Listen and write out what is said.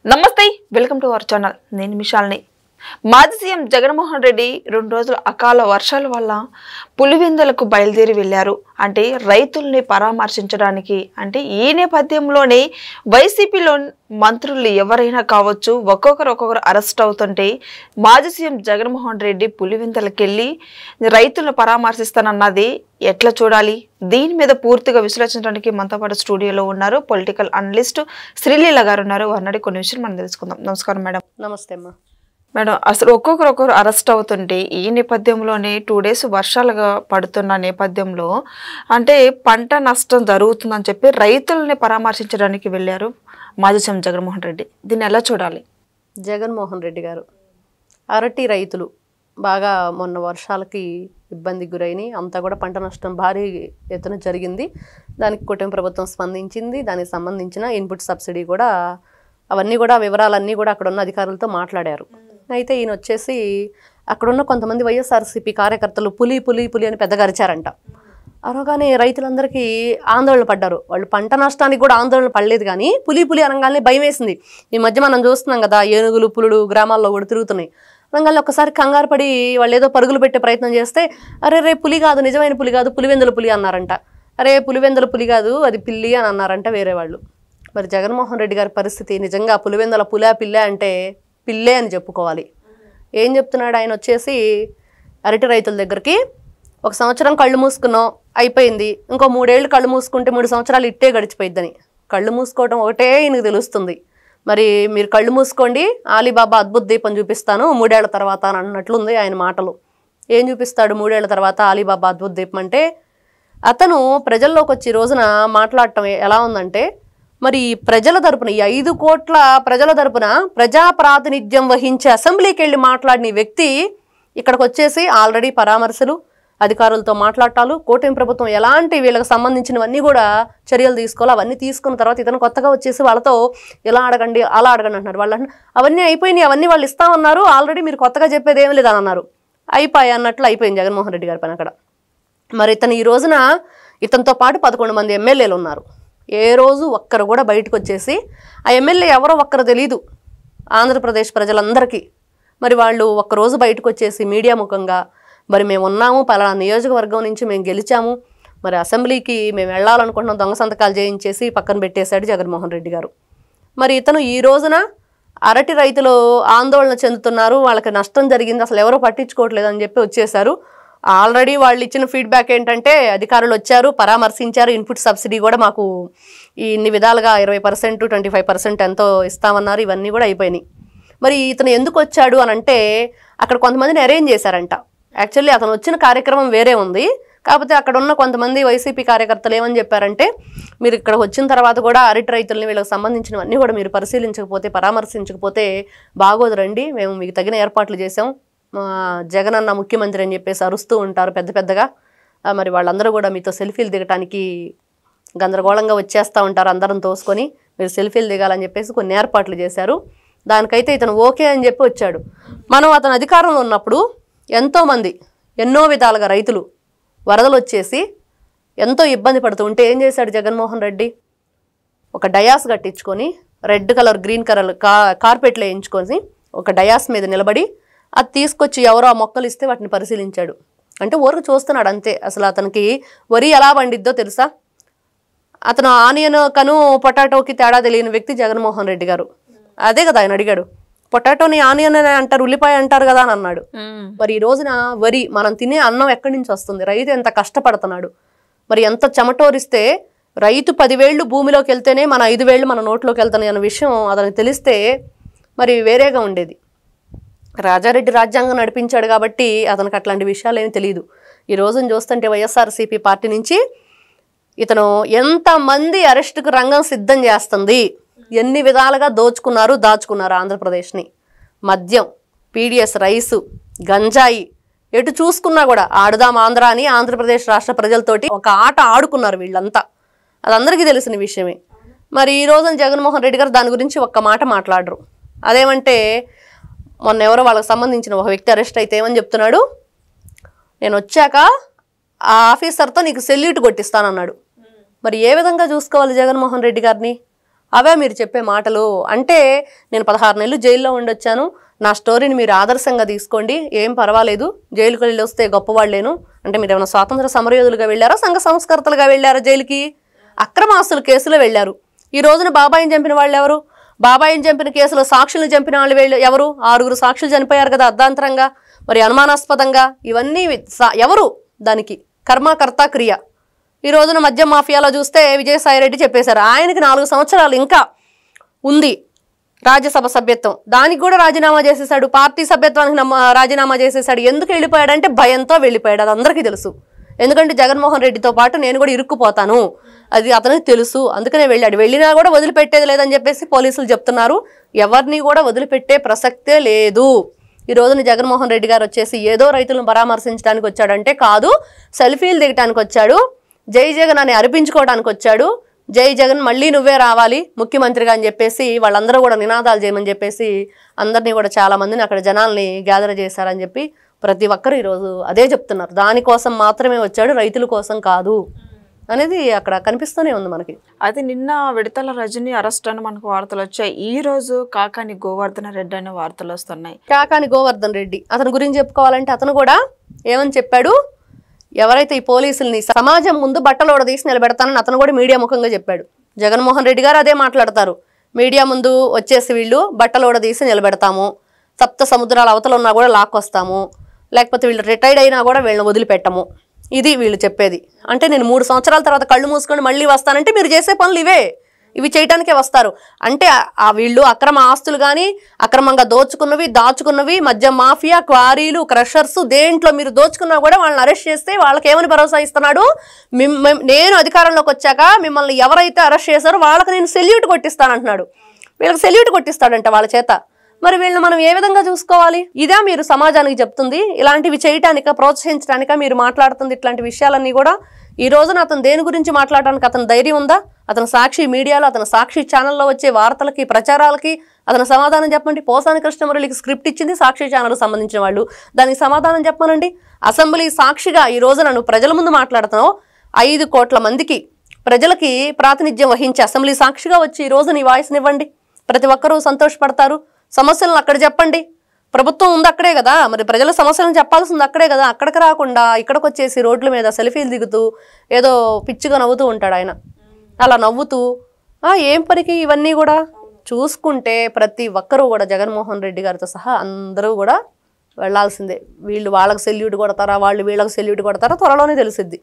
నమస్తే welcome to our channel నేను మిషాల్ని మాజీ సీఎం జగన్మోహన్ రెడ్డి 2 రోజుల అకాల వర్షాల వల్ల పులివెందులకు బయలుదేరి వెళ్లారు అంటే రైతుల్ని పరామర్శించడానికి అంటే ఈ నేపథ్యంలోనే వైసీపీలో మంత్రులు ఎవరైనా కావచ్చు ఒక్కొక్కరు అరెస్ట్ అవుతుంటే మాజీ సీఎం జగన్మోహన్ రెడ్డి పులివెందులకు వెళ్ళి రైతులను పరామర్శిస్తానన్నది ఎట్లా చూడాలి దీని మీద పూర్తిగా విశ్లేషించడానికి మనతో పాటు స్టూడియోలో ఉన్నారు పొలిటికల్ అనలిస్ట్ శ్రీలీల గారు ఉన్నారు వారిని కొన్ని విషయాలు మనం తెలుసుకుందాం నమస్కారం మేడం నమస్తే అమ్మా మేడం అసలు ఒక్కొక్కరు అరెస్ట్ అవుతుంటే ఈ నేపథ్యంలోనే 2 డేస్ వర్షాలుగా పడుతున్న నేపథ్యంలో అంటే పంట నష్టం జరుగుతుందని చెప్పి రైతుల్ని పరామర్శించడానికి వెళ్ళారు మాజీ సీఎం జగన్మోహన్ రెడ్డి దీన్ని ఎలా చూడాలి జగన్మోహన్ రెడ్డి గారు అరటి రైతులు బాగా మొన్న వర్షాలకి ఇబ్బందికి గురైన అంతా కూడా పంట నష్టం భారీ ఎత్తున జరిగింది దానికి కూటమి ప్రభుత్వం స్పందించింది దానికి సంబంధించిన ఇన్పుట్ సబ్సిడీ కూడా అవన్నీ కూడా వివరాలన్నీ కూడా అక్కడ ఉన్న అధికారులతో మాట్లాడారు అయితే ఈయన వచ్చేసి అక్కడున్న కొంతమంది వైఎస్ఆర్సీపీ కార్యకర్తలు పులి పులి పులి అని పెద్దగా అరిచారంట అనగానే రైతులందరికీ ఆందోళన పడ్డారు వాళ్ళు పంట నష్టానికి కూడా ఆందోళన పడలేదు కానీ పులి పులి అనగానే భయం వేసింది ఈ మధ్య మనం చూస్తున్నాం కదా ఏనుగులు పులులు గ్రామాల్లో కూడా తిరుగుతున్నాయి అనగానే ఒకసారి కంగారు పడి వాళ్ళు ఏదో పరుగులు పెట్టే ప్రయత్నం చేస్తే అరే రే పులి కాదు నిజమైన పులి కాదు పులివెందుల పులి అన్నారంట అరే పులివెందుల పులి కాదు అది పిల్లి అని అన్నారంట వేరే వాళ్ళు మరి జగన్మోహన్ రెడ్డి గారి పరిస్థితి నిజంగా పులివెందుల పులా పిల్లే అంటే పిల్లే అని చెప్పుకోవాలి ఏం చెప్తున్నాడు ఆయన వచ్చేసి అరటి రైతుల దగ్గరికి 1 సంవత్సరం కళ్ళు మూసుకున్నాం అయిపోయింది ఇంకో 3 ఏళ్ళు కళ్ళు మూసుకుంటే 3 సంవత్సరాలు ఇట్టే గడిచిపోయిద్దని కళ్ళు మూసుకోవడం ఒకటే ఈయనకు తెలుస్తుంది మరి మీరు కళ్ళు మూసుకోండి ఆలీబాబా అద్భుత దీపం చూపిస్తాను 3 ఏళ్ల తర్వాత అని అన్నట్లుంది ఆయన మాటలు ఏం చూపిస్తాడు 3 ఏళ్ల తర్వాత ఆలీబాబా అద్భుత దీపం అంటే అతను ప్రజల్లోకి వచ్చి రోజున మాట్లాడటం ఎలా ఉందంటే మరి ప్రజల తరపున ఈ 5 కోట్ల ప్రజల తరపున ప్రజా ప్రాతినిధ్యం వహించే అసెంబ్లీకి వెళ్ళి మాట్లాడిన వ్యక్తి ఇక్కడికి వచ్చేసి ఆల్రెడీ పరామర్శలు అధికారులతో మాట్లాడటాలు కూటమి ప్రభుత్వం ఎలాంటి వీళ్ళకి సంబంధించినవన్నీ కూడా చర్యలు తీసుకోవాలి అవన్నీ తీసుకున్న తర్వాత ఇతను కొత్తగా వచ్చేసి వాళ్ళతో ఇలా అడగండి అలా అడగండి అంటున్నారు వాళ్ళు అవన్నీ అయిపోయినాయి అవన్నీ వాళ్ళు ఇస్తామన్నారు ఆల్రెడీ మీరు కొత్తగా చెప్పేది ఏం లేదని అన్నారు అయిపోయి అన్నట్లు అయిపోయింది జగన్మోహన్ రెడ్డి గారి పని అక్కడ మరి ఇతను ఈ రోజున ఇతనితో పాటు 11 మంది ఎమ్మెల్యేలు ఉన్నారు ఏ రోజు ఒక్కరు కూడా బయటకు వచ్చేసి ఆ ఎమ్మెల్యే ఎవరో ఒక్కరు తెలీదు ఆంధ్రప్రదేశ్ ప్రజలందరికీ మరి వాళ్ళు ఒక్కరోజు బయటకు వచ్చేసి మీడియా ముఖంగా మరి మేము ఉన్నాము పలానా నియోజకవర్గం నుంచి మేము గెలిచాము మరి అసెంబ్లీకి మేము వెళ్ళాలనుకుంటున్నాం దొంగ సంతకాలు చేయించేసి పక్కన పెట్టేశాడు జగన్మోహన్ రెడ్డి గారు మరి ఇతను ఈ రోజున అరటి రైతులు ఆందోళన చెందుతున్నారు వాళ్ళకి నష్టం జరిగింది అసలు ఎవరో పట్టించుకోవట్లేదు అని చెప్పి వచ్చేసారు ఆల్రెడీ వాళ్ళు ఇచ్చిన ఫీడ్బ్యాక్ ఏంటంటే అధికారులు వచ్చారు పరామర్శించారు ఇన్పుట్ సబ్సిడీ కూడా మాకు ఇన్ని విధాలుగా 20% 25% ఎంతో ఇస్తామన్నారు ఇవన్నీ కూడా అయిపోయినాయి మరి ఇతను ఎందుకు వచ్చాడు అని అంటే అక్కడ కొంతమందిని అరేంజ్ చేశారంట యాక్చువల్లీ అతను వచ్చిన కార్యక్రమం వేరే ఉంది కాకపోతే అక్కడ ఉన్న కొంతమంది వైసీపీ కార్యకర్తలు ఏమని చెప్పారంటే మీరు ఇక్కడ వచ్చిన తర్వాత కూడా అరటి రైతుల్ని వీళ్ళకి సంబంధించినవన్నీ కూడా మీరు పరిశీలించకపోతే పరామర్శించకపోతే బాగోదు రండి మేము మీకు తగిన ఏర్పాట్లు చేసాం జగన్ అన్న ముఖ్యమంత్రి అని చెప్పేసి అరుస్తూ ఉంటారు పెద్దగా మరి వాళ్ళందరూ కూడా మీతో సెల్ఫీలు దిగటానికి గందరగోళంగా వచ్చేస్తూ ఉంటారు అందరం తోసుకొని మీరు సెల్ఫీలు దిగాలని చెప్పేసి కొన్ని ఏర్పాట్లు చేశారు దానికైతే ఇతను ఓకే అని చెప్పి వచ్చాడు మనం అతను అధికారంలో ఉన్నప్పుడు ఎంతోమంది ఎన్నో విధాలుగా రైతులు వరదలు వచ్చేసి ఎంతో ఇబ్బంది పడుతూ ఉంటే ఏం చేశాడు జగన్మోహన్ రెడ్డి ఒక డయాస్ కట్టించుకొని రెడ్ కలర్ గ్రీన్ కలర్ కార్పెట్లు వేయించుకొని ఒక డయాస్ మీద నిలబడి అది తీసుకొచ్చి ఎవరో ఆ మొక్కలు ఇస్తే వాటిని పరిశీలించాడు అంటే ఊరికి చూస్తున్నాడు అంతే అసలు అతనికి వరి ఎలా పండిద్దో తెలుసా అతను ఆనియన్ కను పొటాటోకి తేడా తెలియని వ్యక్తి జగన్మోహన్ రెడ్డి గారు అదే కదా ఆయన అడిగాడు పొటాటోని ఆనియన్ అని అంటారు ఉల్లిపాయ అంటారు కదా అని అన్నాడు మరి ఈ రోజున వరి మనం తినే అన్నం ఎక్కడి నుంచి వస్తుంది రైతు ఎంత కష్టపడుతున్నాడు మరి ఎంత చెమటోరిస్తే రైతు 10 వేళ్ళు భూమిలోకి వెళ్తేనే మన 5 వేళ్ళు మన నోట్లోకి వెళ్తాయి అన్న విషయం అతనికి తెలిస్తే మరి వేరేగా ఉండేది రాజారెడ్డి రాజ్యాంగం నడిపించాడు కాబట్టి అతనికి అట్లాంటి విషయాలు ఏమీ తెలియదు ఈ రోజున చూస్తుంటే వైఎస్ఆర్సీపీ పార్టీ నుంచి ఇతను ఎంతమంది అరెస్టుకు రంగం సిద్ధం చేస్తుంది ఎన్ని విధాలుగా దాచుకున్నారు ఆంధ్రప్రదేశ్ని మద్యం పీడిఎస్ రైసు గంజాయి ఎటు చూసుకున్నా కూడా ఆడుదాం ఆంధ్ర అని ఆంధ్రప్రదేశ్ రాష్ట్ర ప్రజలతోటి ఒక ఆట ఆడుకున్నారు వీళ్ళంతా అది అందరికీ తెలిసిన విషయమే మరి ఈ రోజున జగన్మోహన్ రెడ్డి గారు దాని గురించి ఒక్క మాట మాట్లాడరు అదేమంటే మొన్న ఎవరో వాళ్ళకి సంబంధించిన ఒక వ్యక్తి అరెస్ట్ అయితే ఏమని చెప్తున్నాడు నేను వచ్చాక ఆ ఆఫీసర్తో నీకు సెల్యూట్ కొట్టిస్తానన్నాడు మరి ఏ విధంగా చూసుకోవాలి జగన్మోహన్ రెడ్డి గారిని అవే మీరు చెప్పే మాటలు. అంటే నేను 16 నెలలు జైల్లో ఉండొచ్చాను, నా స్టోరీని మీరు ఆదర్శంగా తీసుకోండి, ఏం పర్వాలేదు, జైలుకి వెళ్ళి వస్తే గొప్పవాళ్ళేను అంటే మీరు ఏమైనా స్వాతంత్ర సమరయోధులుగా వెళ్ళారా, సంఘ సంస్కర్తలుగా వెళ్ళారా జైలుకి? అక్రమ ఆస్తుల కేసులో వెళ్ళారు. ఈ రోజున బాబాయిని చంపిన వాళ్ళు ఎవరు? బాబాయిని చంపిన కేసులో సాక్షులను చంపిన వాళ్ళు ఎవరు? 6 సాక్షులు చనిపోయారు కదా అర్ధాంతరంగా, మరి అనుమానాస్పదంగా. ఇవన్నీ ఎవరు? దానికి కర్మకర్త క్రియ. ఈ రోజున మద్యం మాఫియాలో చూస్తే విజయసాయిరెడ్డి చెప్పేశారు, ఆయనకి 4 సంవత్సరాలు ఇంకా ఉంది రాజ్యసభ సభ్యత్వం, దానికి కూడా రాజీనామా చేసేసాడు, పార్టీ సభ్యత్వానికి రాజీనామా చేసేసాడు. ఎందుకు వెళ్ళిపోయాడంటే భయంతో వెళ్ళిపోయాడు, అది అందరికీ తెలుసు. ఎందుకంటే జగన్మోహన్ రెడ్డితో పాటు నేను కూడా ఇరుక్కుపోతాను, అది అతనికి తెలుసు, అందుకనే వెళ్ళాడు. వెళ్ళినా కూడా వదిలిపెట్టేది లేదని చెప్పేసి పోలీసులు చెప్తున్నారు. ఎవరిని కూడా వదిలిపెట్టే ప్రసక్తే లేదు. ఈ రోజున జగన్మోహన్ రెడ్డి గారు వచ్చేసి ఏదో రైతులను పరామర్శించడానికి వచ్చాడంటే కాదు, సెల్ఫీలు దిగటానికి వచ్చాడు, జై జగన్ అని అర్పించుకోవడానికి వచ్చాడు. జై జగన్ మళ్ళీ నువ్వే రావాలి ముఖ్యమంత్రిగా అని చెప్పేసి వాళ్ళందరూ కూడా నినాదాలు చేయమని చెప్పేసి అందరినీ కూడా చాలా మందిని అక్కడ జనాల్ని గ్యాదర్ చేశారని చెప్పి ప్రతి ఒక్కరు ఈరోజు అదే చెప్తున్నారు. దానికోసం మాత్రమే వచ్చాడు, రైతుల కోసం కాదు అనేది అక్కడ కనిపిస్తూనే ఉంది మనకి. అది నిన్న విడతల రజని అరెస్ట్ అని మనకు వార్తలు వచ్చాయి. ఈ రోజు కాకాని గోవర్ధన రెడ్డి అనే వార్తలు వస్తున్నాయి. కాకాని గోవర్ధన్ రెడ్డి అతని గురించి చెప్పుకోవాలంటే అతను కూడా ఏమని చెప్పాడు, ఎవరైతే ఈ పోలీసుల్ని సమాజం ముందు బట్టలు తీసి నిలబెడతానని అతను కూడా మీడియా ముఖంగా చెప్పాడు. జగన్మోహన్ రెడ్డి గారు అదే మాట్లాడతారు, మీడియా ముందు వచ్చేసి వీళ్ళు బట్టలు తీసి నిలబెడతాము, సప్త సముద్రాల అవతల ఉన్నా కూడా లాక్కొస్తాము, లేకపోతే వీళ్ళు రిటైర్డ్ అయినా కూడా వీళ్ళని వదిలిపెట్టము, ఇది వీళ్ళు చెప్పేది. అంటే నేను 3 సంవత్సరాల తర్వాత కళ్ళు మూసుకొని మళ్ళీ వస్తానంటే మీరు చేసే పనులు ఇవి చేయడానికే వస్తారు. అంటే ఆ వీళ్ళు అక్రమ ఆస్తులు కానీ అక్రమంగా దాచుకున్నవి మద్యం మాఫియా, క్వారీలు, క్రషర్స్, దేంట్లో మీరు దోచుకున్నా కూడా వాళ్ళని అరెస్ట్ చేస్తే వాళ్ళకి ఏమని భరోసా ఇస్తున్నాడు, నేను అధికారంలోకి వచ్చాక మిమ్మల్ని ఎవరైతే అరెస్ట్ చేశారో వాళ్ళకి నేను సెల్యూట్ కొట్టిస్తానంటున్నాడు. వీళ్ళకి సెల్యూట్ కొట్టిస్తాడంట వాళ్ళ చేత. మరి వీళ్ళని మనం ఏ విధంగా చూసుకోవాలి? ఇదా మీరు సమాజానికి చెప్తుంది? ఇలాంటివి చేయటానిక, ప్రోత్సహించడానిక మీరు మాట్లాడుతుంది? ఇట్లాంటి విషయాలన్నీ కూడా ఈ రోజున అతను దేని గురించి మాట్లాడడానికి అతను ధైర్యం ఉందా? అతను సాక్షి మీడియాలో, అతను సాక్షి ఛానల్లో వచ్చే వార్తలకి, ప్రచారాలకి అతను సమాధానం చెప్పండి. పోసాని కృష్ణమురళికి స్క్రిప్ట్ ఇచ్చింది సాక్షి ఛానల్కి సంబంధించిన వాళ్ళు, దానికి సమాధానం చెప్పమనండి. అసెంబ్లీ సాక్షిగా ఈ రోజున నువ్వు ప్రజల ముందు మాట్లాడుతున్నావు, 5 కోట్ల మందికి ప్రజలకి ప్రాతినిధ్యం వహించి అసెంబ్లీ సాక్షిగా వచ్చి ఈ రోజు నీ వాయిస్ని ఇవ్వండి, ప్రతి ఒక్కరూ సంతోషపడతారు. సమస్యలను అక్కడ చెప్పండి, ప్రభుత్వం ఉంది అక్కడే కదా, మరి ప్రజల సమస్యలను చెప్పాల్సింది అక్కడే కదా. అక్కడికి రాకుండా ఇక్కడికి వచ్చేసి రోడ్ల మీద సెల్ఫీలు దిగుతూ ఏదో పిచ్చిగా నవ్వుతూ ఉంటాడు ఆయన. అలా నవ్వుతూ ఏం పనికి ఇవన్నీ కూడా చూసుకుంటే ప్రతి ఒక్కరూ కూడా జగన్మోహన్ రెడ్డి గారితో సహా అందరూ కూడా వెళ్లాల్సిందే. వీళ్ళు వాళ్ళకి సెల్యూట్ కొడతారా, వాళ్ళు వీళ్ళకి సెల్యూట్ కొడతారా త్వరలోనే తెలిసిద్ది.